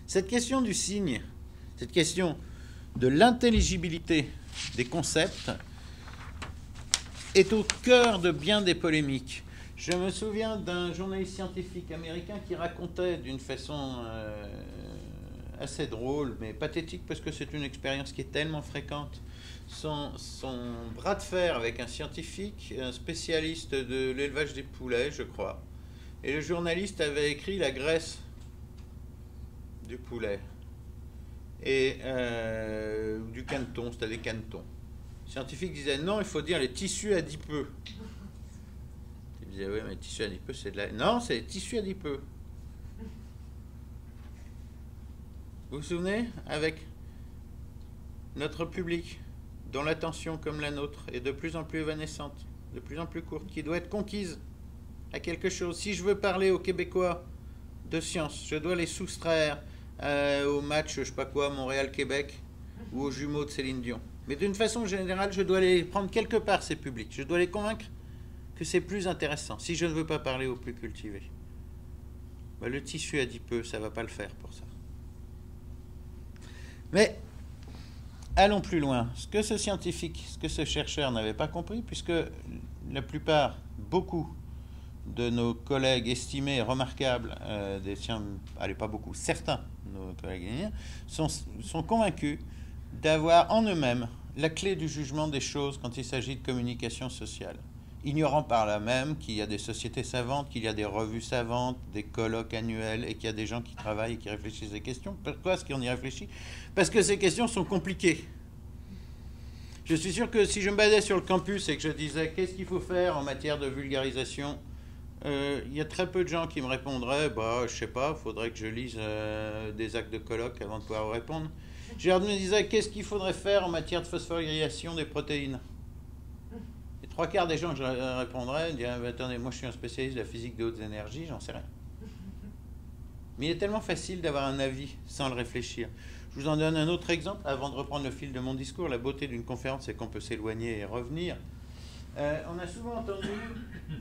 Cette question du signe, cette question de l'intelligibilité des concepts est au cœur de bien des polémiques. Je me souviens d'un journaliste scientifique américain qui racontait d'une façon assez drôle, mais pathétique, parce que c'est une expérience qui est tellement fréquente, son bras de fer avec un scientifique, un spécialiste de l'élevage des poulets, je crois. Et le journaliste avait écrit la graisse du poulet et du caneton, c'était des canetons. Le scientifique disait non, il faut dire les tissus adipeux. Il disait oui, mais les tissus adipeux, c'est de la... Non, c'est les tissus adipeux. Vous vous souvenez, avec notre public, dont l'attention, comme la nôtre, est de plus en plus évanescente, de plus en plus courte, qui doit être conquise à quelque chose. Si je veux parler aux Québécois de science, je dois les soustraire au match, je sais pas quoi, Montréal-Québec, ou aux jumeaux de Céline Dion. Mais d'une façon générale, je dois les prendre quelque part, ces publics. Je dois les convaincre que c'est plus intéressant. Si je ne veux pas parler aux plus cultivés, ben, le tissu adipeux, ça ne va pas le faire pour ça. Mais allons plus loin. Ce que ce scientifique, ce que ce chercheur n'avait pas compris, puisque la plupart, beaucoup de nos collègues estimés et remarquables, allez, pas beaucoup, certains de nos collègues sont convaincus d'avoir en eux-mêmes la clé du jugement des choses quand il s'agit de communication sociale. Ignorant par là même qu'il y a des sociétés savantes, qu'il y a des revues savantes, des colloques annuels et qu'il y a des gens qui travaillent et qui réfléchissent à ces questions. Pourquoi est-ce qu'on y réfléchit? Parce que ces questions sont compliquées. Je suis sûr que si je me basais sur le campus et que je disais qu'est-ce qu'il faut faire en matière de vulgarisation, il y a très peu de gens qui me répondraient bah, je sais pas, il faudrait que je lise des actes de colloque avant de pouvoir vous répondre. Je leur disais qu'est-ce qu'il faudrait faire en matière de phosphorylation des protéines. Les trois quarts des gens que je répondrais diraient attendez, moi je suis un spécialiste de la physique des hautes énergies, j'en sais rien. Mais il est tellement facile d'avoir un avis sans le réfléchir. Je vous en donne un autre exemple avant de reprendre le fil de mon discours. La beauté d'une conférence, c'est qu'on peut s'éloigner et revenir. On a souvent entendu,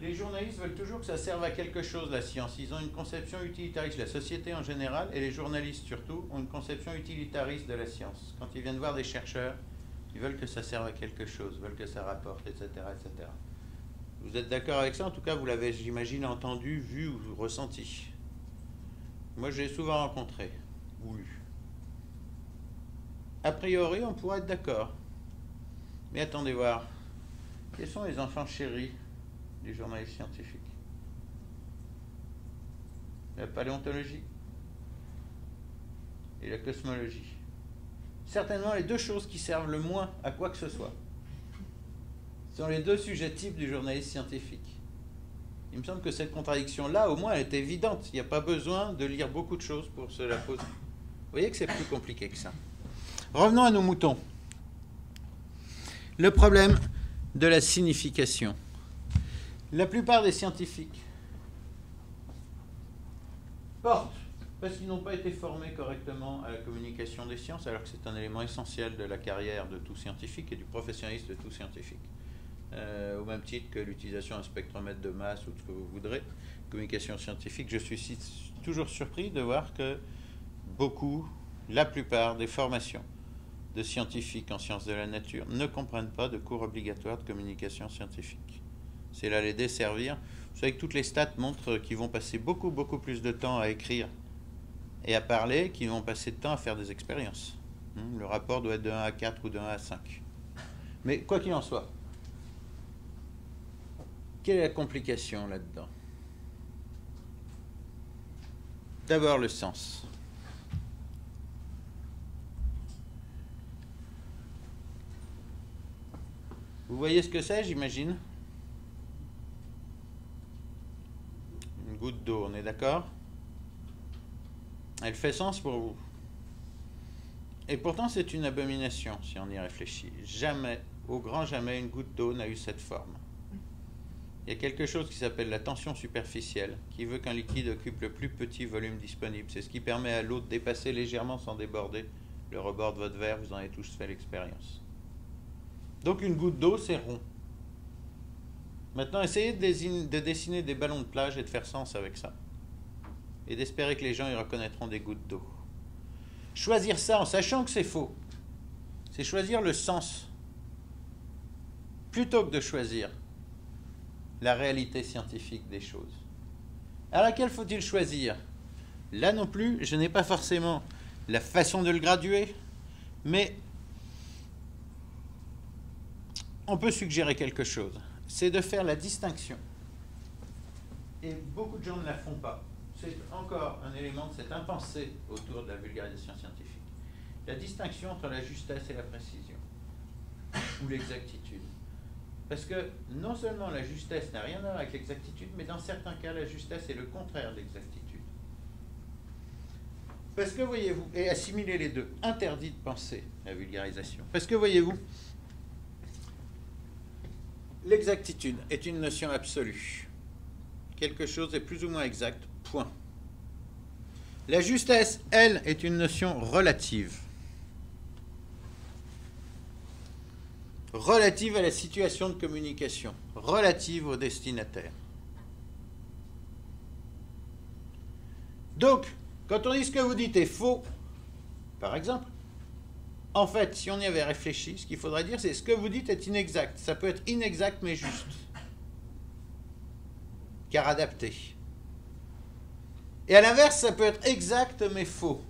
les journalistes veulent toujours que ça serve à quelque chose, la science. Ils ont une conception utilitariste, la société en général, et les journalistes surtout, ont une conception utilitariste de la science. Quand ils viennent voir des chercheurs, ils veulent que ça serve à quelque chose, veulent que ça rapporte, etc., etc. Vous êtes d'accord avec ça? En tout cas, vous l'avez, j'imagine, entendu, vu ou ressenti. Moi, j'ai souvent rencontré, ou lu. A priori, on pourrait être d'accord. Mais attendez voir. Quels sont les enfants chéris du journaliste scientifique? La paléontologie et la cosmologie. Certainement les deux choses qui servent le moins à quoi que ce soit. Ce sont les deux sujets types du journaliste scientifique. Il me semble que cette contradiction-là, au moins, elle est évidente. Il n'y a pas besoin de lire beaucoup de choses pour se la poser. Vous voyez que c'est plus compliqué que ça. Revenons à nos moutons. Le problème de la signification. La plupart des scientifiques portent, parce qu'ils n'ont pas été formés correctement à la communication des sciences, alors que c'est un élément essentiel de la carrière de tout scientifique et du professionnalisme de tout scientifique. Au même titre que l'utilisation d'un spectromètre de masse ou de ce que vous voudrez, communication scientifique, je suis toujours surpris de voir que la plupart des formations de scientifiques en sciences de la nature ne comprennent pas de cours obligatoires de communication scientifique. C'est là les desservir. Vous savez que toutes les stats montrent qu'ils vont passer beaucoup plus de temps à écrire et à parler qu'ils vont passer de temps à faire des expériences. Le rapport doit être de 1 à 4 ou de 1 à 5. Mais quoi qu'il en soit, quelle est la complication là-dedans? D'abord le sens. Vous voyez ce que c'est, j'imagine? Une goutte d'eau, on est d'accord? Elle fait sens pour vous. Et pourtant, c'est une abomination, si on y réfléchit. Jamais, au grand jamais, une goutte d'eau n'a eu cette forme. Il y a quelque chose qui s'appelle la tension superficielle, qui veut qu'un liquide occupe le plus petit volume disponible. C'est ce qui permet à l'eau de dépasser légèrement sans déborder le rebord de votre verre. Vous en avez tous fait l'expérience. Donc une goutte d'eau, c'est rond. Maintenant, essayez de dessiner des ballons de plage et de faire sens avec ça. Et d'espérer que les gens y reconnaîtront des gouttes d'eau. Choisir ça en sachant que c'est faux, c'est choisir le sens, plutôt que de choisir la réalité scientifique des choses. À laquelle faut-il choisir? Là non plus, je n'ai pas forcément la façon de le graduer, mais on peut suggérer quelque chose. C'est de faire la distinction. Et beaucoup de gens ne la font pas. C'est encore un élément de cette impensée autour de la vulgarisation scientifique. La distinction entre la justesse et la précision, ou l'exactitude. Parce que non seulement la justesse n'a rien à voir avec l'exactitude, mais dans certains cas, la justesse est le contraire de l'exactitude. Parce que, voyez-vous, et assimiler les deux, interdit de penser la vulgarisation. Parce que, voyez-vous, l'exactitude est une notion absolue. Quelque chose est plus ou moins exact, point. La justesse, elle, est une notion relative. Relative à la situation de communication, relative au destinataire. Donc, quand on dit ce que vous dites est faux, par exemple, en fait, si on y avait réfléchi, ce qu'il faudrait dire, c'est ce que vous dites est inexact. Ça peut être inexact mais juste, car adapté. Et à l'inverse, ça peut être exact mais faux.